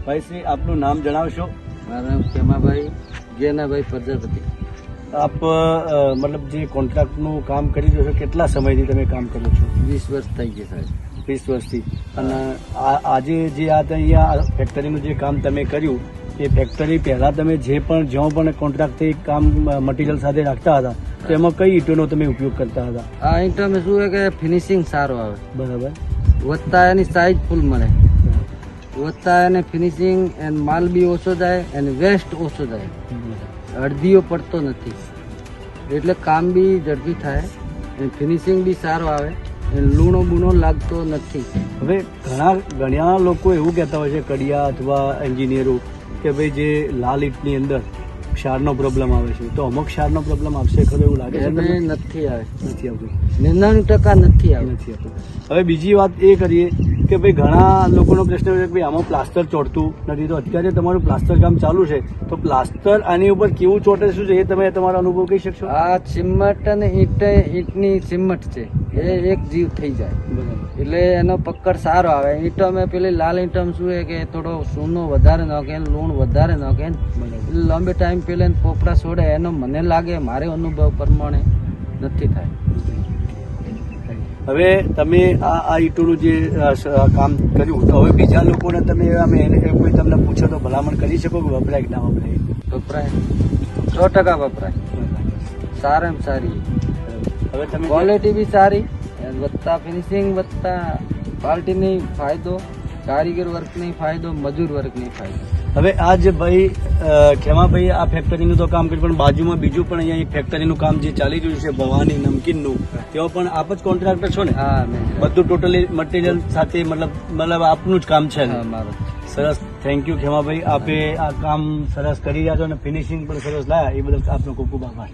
ભાઈ શ્રી આપનું નામ જણાવશો? મારું નામ ખેમાભાઈ ગેનાભાઈ પ્રજાપતિ. આપ મતલબ જે કોન્ટ્રાક્ટનું કામ કરી રહ્યો છો, કેટલા સમયથી તમે કામ કરો છો? 20 વર્ષ થઈ ગયા સાહેબ. 20 વર્ષથી. અને આજે જે આ અહીંયા ફેક્ટરીનું જે કામ તમે કર્યું, એ ફેક્ટરી પહેલા તમે જે પણ જ્યાં પણ કોન્ટ્રાક્ટથી કામ મટીરિયલ સાથે રાખતા હતા, તો એમાં કઈ ઈંટોનો તમે ઉપયોગ કરતા હતા? આ ઈંટોમાં શું છે કે ફિનિશિંગ સારું આવે, બરાબર. વધતા એની સાઈઝ ફૂલ મળે, વધતા એને ફિનિશિંગ એન્ડ માલ બી ઓછો જાય અને વેસ્ટ ઓછો જાય, અડધીઓ પડતો નથી, એટલે કામ બી ઝડપી થાય અને ફિનિશિંગ બી સારું આવે, લૂણો બૂણો લાગતો નથી. હવે ઘણા લોકો એવું કહેતા હોય છે, કડિયા અથવા એન્જિનિયરો, કે ભાઈ જે લાલ ઈંટની અંદર ક્ષારનો પ્રોબ્લેમ આવે છે, તો અમુક ક્ષારનો પ્રોબ્લેમ આવશે ખરો એવું લાગે છે? એને નથી આવે, નથી આવતું. 99% નથી આવે. નથી આવતું. હવે બીજી વાત એ કરીએ કે ભાઈ ઘણા લોકોનો પ્રશ્ન છે કે ભાઈ આમાં પ્લાસ્ટર ચોંટતું નથી, તો અત્યારે તમારું પ્લાસ્ટર કામ ચાલુ છે, તો પ્લાસ્ટર આની ઉપર કેવું ચોંટે શું છે, એ તમે તમારો અનુભવ કહી શકશો? આ સિમેન્ટ અને ઈંટની સિમેન્ટ છે, એ એક જીવ થઈ જાય, બરાબર. એટલે એનો પકડ સારો આવે. ઈંટો મેં પેલી લાલ ઈંટો શું છે કે થોડો સૂનો વધારે નાખે, લૂણ વધારે નાખે, એટલે લાંબે ટાઈમ પેલે પોપડા છોડે, એનો મને લાગે મારે અનુભવ પ્રમાણે નથી થાય. હવે તમે આ ઈંટોનું જે કામ કર્યું, તો હવે બીજા લોકોને તમે કોઈ તમને પૂછો તો ભલામણ કરી શકો કે વપરાય કે ના વપરાય? વપરાય, 100% વપરાય, સારામાં સારી. હવે તમે ક્વોલિટી બી સારી, વધતા ફિનિશિંગ, વધતા ક્વોલિટીની ફાયદો, કારીગર વર્કની ફાયદો, મજૂર વર્કની ફાયદો. હવે આ જે ભાઈ ખેમાભાઈ આ ફેક્ટરીનું તો કામ કર્યું, પણ બાજુમાં બીજું પણ અહીંયા એક ફેક્ટરીનું કામ જે ચાલી રહ્યું છે ભવાની નમકીનનું, તેઓ પણ આપ જ કોન્ટ્રાક્ટર છો ને? હા, બધું ટોટલી મટીરિયલ સાથે મતલબ આપનું જ કામ છે? મારું. સરસ, થેન્ક યુ ખેમાભાઈ, આપે આ કામ સરસ કરી રહ્યા છો અને ફિનિશિંગ પણ સરસ લાયા, એ બદલ આપનો ખૂબ ખૂબ આભાર.